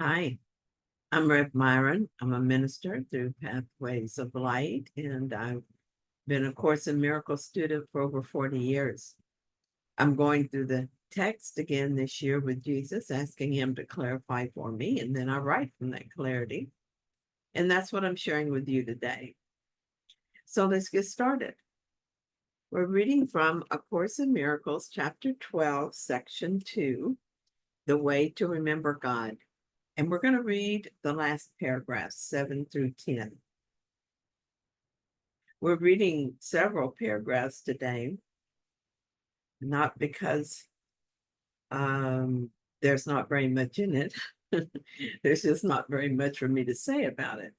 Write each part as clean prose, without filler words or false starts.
Hi, I'm Rev Myron. I'm a minister through Pathways of Light, and I've been a Course in Miracles student for over 40 years. I'm going through the text again this year with Jesus, asking him to clarify for me, and then I write from that clarity. And that's what I'm sharing with you today. So let's get started. We're reading from A Course in Miracles, Chapter 12, Section 2, The Way to Remember God. And we're going to read the last paragraphs, 7 through 10. We're reading several paragraphs today, not because there's not very much in it. There's just not very much for me to say about it.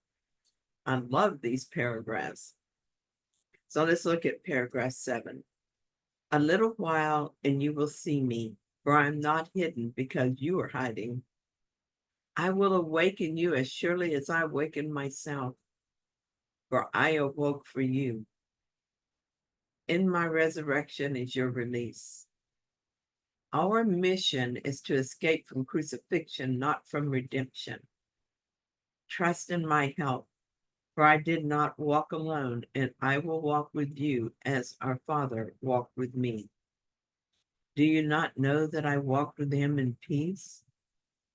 I love these paragraphs. So let's look at paragraph 7. A little while and you will see me, for I am not hidden because you are hiding. I will awaken you as surely as I awaken myself, for I awoke for you. In my resurrection is your release. Our mission is to escape from crucifixion, not from redemption. Trust in my help, for I did not walk alone, and I will walk with you as our Father walked with me. Do you not know that I walked with him in peace?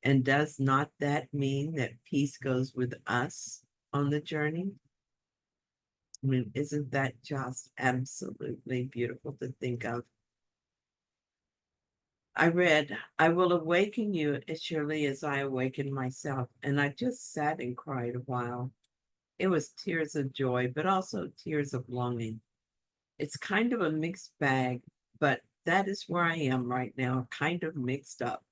And does not that mean that peace goes with us on the journey? I mean, isn't that just absolutely beautiful to think of? I read, I will awaken you as surely as I awaken myself. And I just sat and cried a while. It was tears of joy, but also tears of longing. It's kind of a mixed bag, but that is where I am right now, kind of mixed up.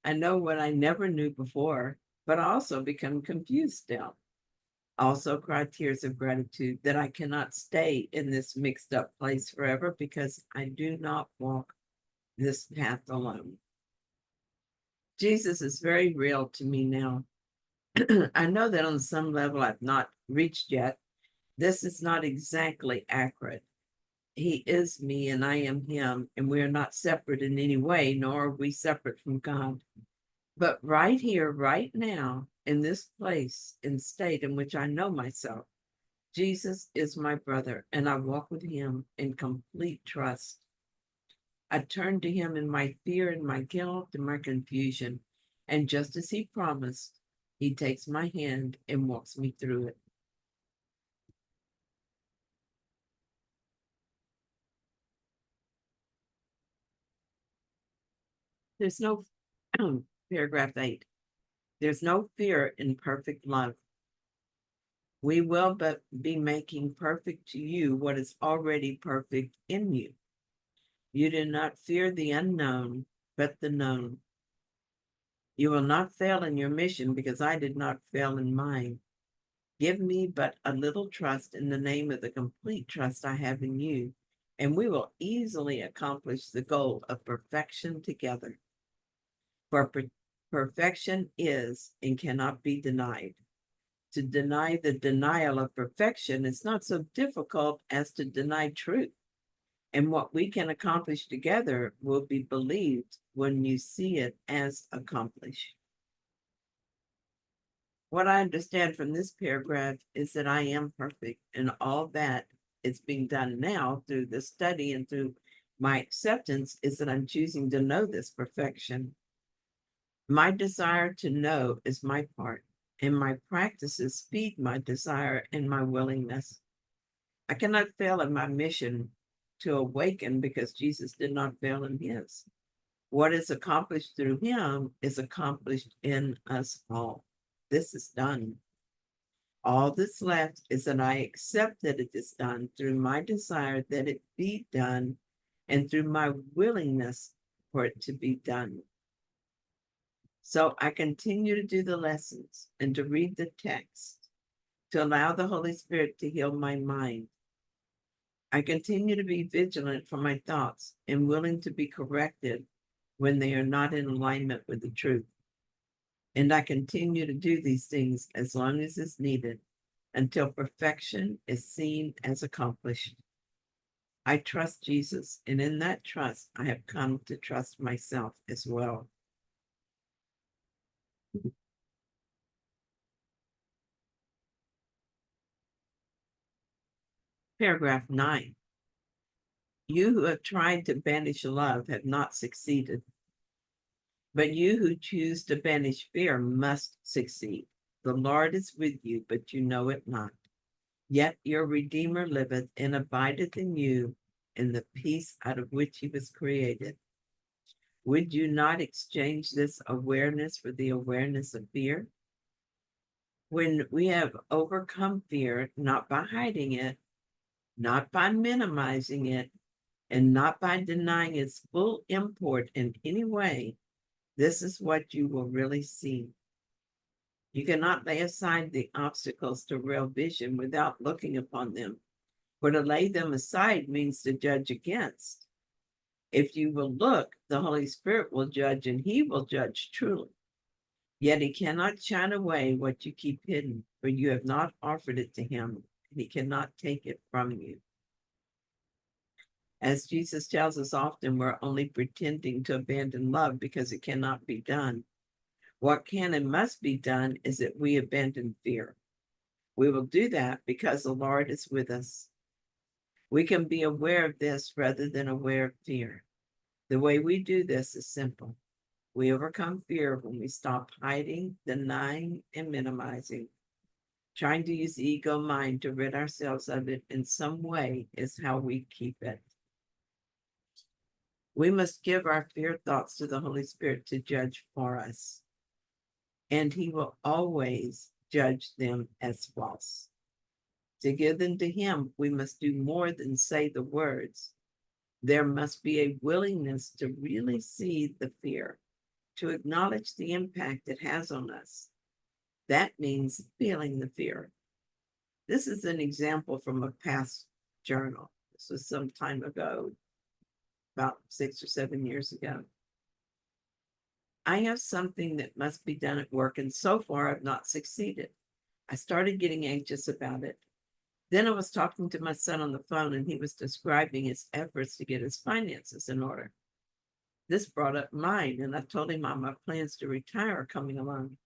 I know what I never knew before, but I also become confused now. I also cry tears of gratitude that I cannot stay in this mixed up place forever because I do not walk this path alone. Jesus is very real to me now. I know that on some level I've not reached yet. This is not exactly accurate. He is me and I am him, and we are not separate in any way, nor are we separate from God. But right here, right now, in this place and state in which I know myself, Jesus is my brother, and I walk with him in complete trust. I turn to him in my fear and my guilt and my confusion. And just as he promised, he takes my hand and walks me through it. There's no, paragraph 8, there's no fear in perfect love. We will but be making perfect to you what is already perfect in you. You do not fear the unknown, but the known. You will not fail in your mission because I did not fail in mine. Give me but a little trust in the name of the complete trust I have in you, and we will easily accomplish the goal of perfection together. For perfection is and cannot be denied. To deny the denial of perfection is not so difficult as to deny truth. And what we can accomplish together will be believed when you see it as accomplished. What I understand from this paragraph is that I am perfect, and all that is being done now through the study and through my acceptance is that I'm choosing to know this perfection. My desire to know is my part, and my practices feed my desire and my willingness. I cannot fail in my mission to awaken because Jesus did not fail in his. What is accomplished through him is accomplished in us all. This is done. All that's left is that I accept that it is done through my desire that it be done and through my willingness for it to be done. So I continue to do the lessons and to read the text, to allow the Holy Spirit to heal my mind. I continue to be vigilant for my thoughts and willing to be corrected when they are not in alignment with the truth. And I continue to do these things as long as is needed until perfection is seen as accomplished. I trust Jesus, and in that trust, I have come to trust myself as well. Paragraph 9. You who have tried to banish love have not succeeded, but you who choose to banish fear must succeed. The Lord is with you, but you know it not. Yet your Redeemer liveth and abideth in you in the peace out of which he was created. Would you not exchange this awareness for the awareness of fear? When we have overcome fear, not by hiding it, not by minimizing it, and not by denying its full import in any way, this is what you will really see. You cannot lay aside the obstacles to real vision without looking upon them, for to lay them aside means to judge against. If you will look, the Holy Spirit will judge, and he will judge truly. Yet he cannot shine away what you keep hidden, for you have not offered it to him, and he cannot take it from you. As Jesus tells us often, we're only pretending to abandon love because it cannot be done. What can and must be done is that we abandon fear. We will do that because the Lord is with us. We can be aware of this rather than aware of fear. The way we do this is simple. We overcome fear when we stop hiding, denying, and minimizing. Trying to use the ego mind to rid ourselves of it in some way is how we keep it. We must give our fear thoughts to the Holy Spirit to judge for us, and he will always judge them as false. To give them to him, we must do more than say the words. There must be a willingness to really see the fear, to acknowledge the impact it has on us. That means feeling the fear. This is an example from a past journal. This was some time ago, about 6 or 7 years ago. I have something that must be done at work, and so far I've not succeeded. I started getting anxious about it. Then I was talking to my son on the phone, and he was describing his efforts to get his finances in order. This brought up mine, and I told him how my plans to retire are coming along.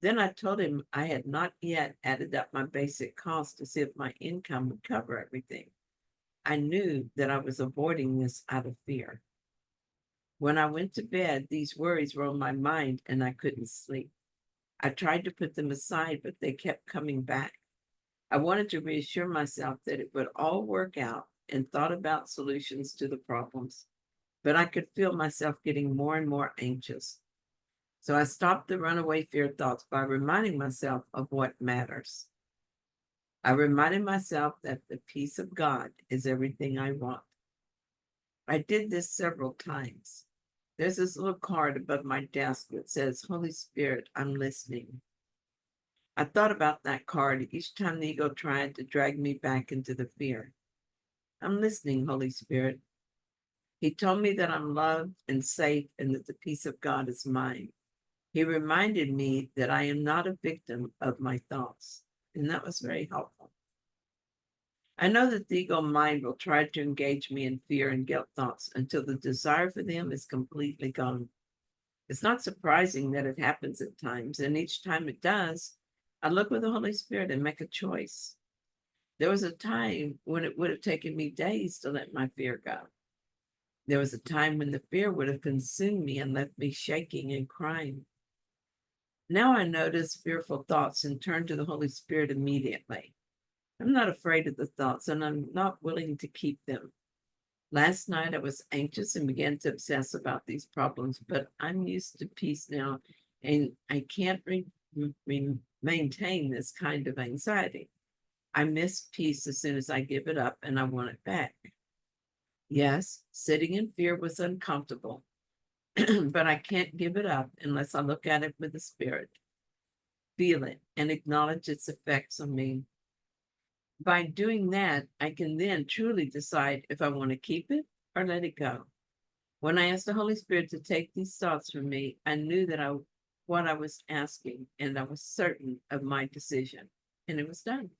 Then I told him I had not yet added up my basic costs to see if my income would cover everything. I knew that I was avoiding this out of fear. When I went to bed, these worries were on my mind and I couldn't sleep. I tried to put them aside, but they kept coming back. I wanted to reassure myself that it would all work out and thought about solutions to the problems, but I could feel myself getting more and more anxious. So I stopped the runaway fear thoughts by reminding myself of what matters. I reminded myself that the peace of God is everything I want. I did this several times. There's this little card above my desk that says, Holy Spirit, I'm listening. I thought about that card each time the ego tried to drag me back into the fear. I'm listening, Holy Spirit. He told me that I'm loved and safe and that the peace of God is mine. He reminded me that I am not a victim of my thoughts, and that was very helpful. I know that the ego mind will try to engage me in fear and guilt thoughts until the desire for them is completely gone. It's not surprising that it happens at times, and each time it does, I look with the Holy Spirit and make a choice. There was a time when it would have taken me days to let my fear go. There was a time when the fear would have consumed me and left me shaking and crying. Now I notice fearful thoughts and turn to the Holy Spirit immediately. I'm not afraid of the thoughts, and I'm not willing to keep them. Last night I was anxious and began to obsess about these problems, but I'm used to peace now, and I can't maintain this kind of anxiety. I miss peace as soon as I give it up, and I want it back. Yes, sitting in fear was uncomfortable, but I can't give it up unless I look at it with the Spirit, feel it, and acknowledge its effects on me. By doing that, I can then truly decide if I want to keep it or let it go. When I asked the Holy Spirit to take these thoughts from me, I knew that what I was asking, and I was certain of my decision, and it was done.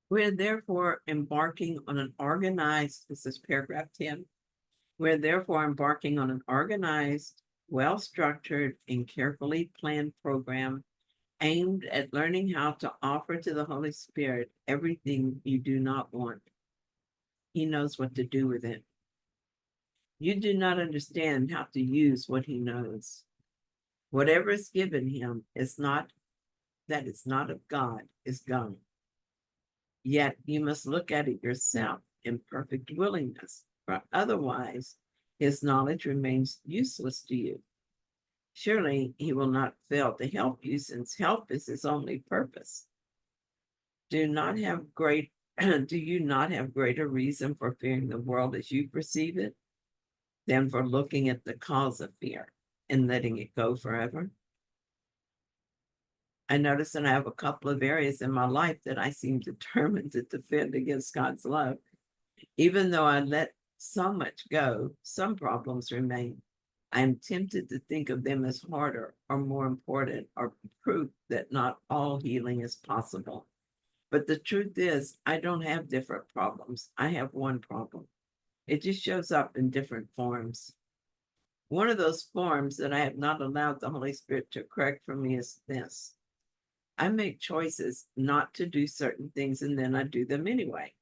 We're therefore embarking on an organized, this is paragraph 10, we're therefore embarking on an organized, well-structured, and carefully planned program aimed at learning how to offer to the Holy Spirit everything you do not want. He knows what to do with it. You do not understand how to use what he knows. Whatever is given him is not, that is not of God, is gone. Yet you must look at it yourself in perfect willingness, for otherwise his knowledge remains useless to you. Surely he will not fail to help you, since help is his only purpose. Do you not have greater reason for fearing the world as you perceive it than for looking at the cause of fear and letting it go forever? I notice that I have a couple of areas in my life that I seem determined to defend against God's love. Even though I let so much go, some problems remain. I am tempted to think of them as harder or more important, or proof that not all healing is possible. But the truth is, I don't have different problems. I have one problem. It just shows up in different forms. One of those forms that I have not allowed the Holy Spirit to correct for me is this. I make choices not to do certain things, and then I do them anyway.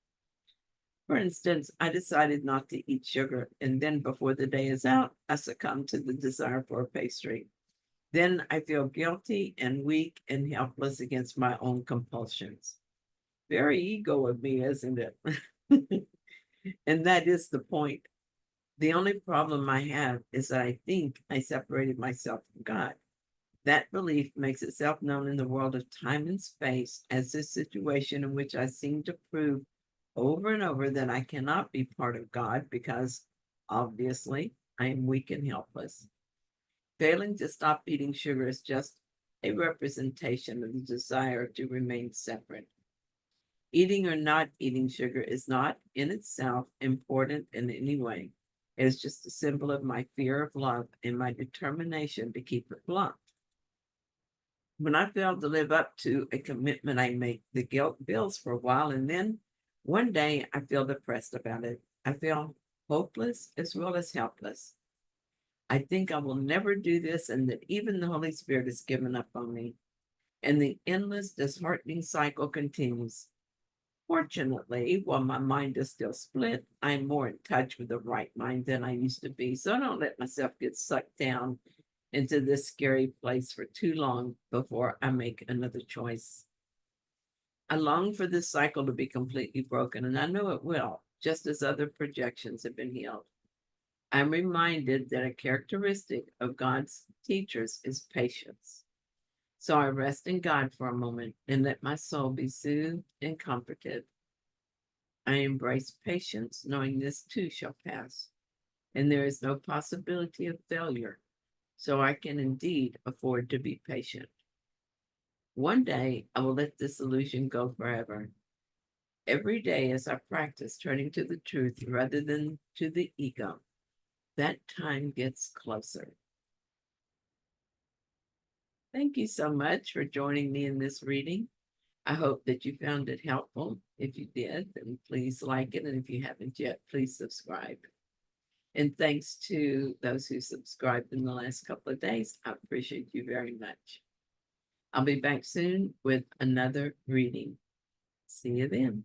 For instance, I decided not to eat sugar, and then before the day is out, I succumb to the desire for a pastry. Then I feel guilty and weak and helpless against my own compulsions. Very ego of me, isn't it? And that is the point. The only problem I have is that I think I separated myself from God. That belief makes itself known in the world of time and space as a situation in which I seem to prove over and over that I cannot be part of God because, obviously, I am weak and helpless. Failing to stop eating sugar is just a representation of the desire to remain separate. Eating or not eating sugar is not in itself important in any way. It is just a symbol of my fear of love and my determination to keep it blunt. When I fail to live up to a commitment I make, the guilt builds for a while, and then one day I feel depressed about it. I feel hopeless as well as helpless. I think I will never do this, and that even the Holy Spirit has given up on me. And the endless, disheartening cycle continues. Fortunately, while my mind is still split, I'm more in touch with the right mind than I used to be. So I don't let myself get sucked down into this scary place for too long before I make another choice. I long for this cycle to be completely broken, and I know it will, just as other projections have been healed. I'm reminded that a characteristic of God's teachers is patience. So I rest in God for a moment and let my soul be soothed and comforted. I embrace patience, knowing this too shall pass, and there is no possibility of failure, so I can indeed afford to be patient. One day I will let this illusion go forever. Every day as I practice turning to the truth rather than to the ego, that time gets closer. Thank you so much for joining me in this reading. I hope that you found it helpful. If you did, then please like it. And if you haven't yet, please subscribe. And thanks to those who subscribed in the last couple of days. I appreciate you very much. I'll be back soon with another reading. See you then.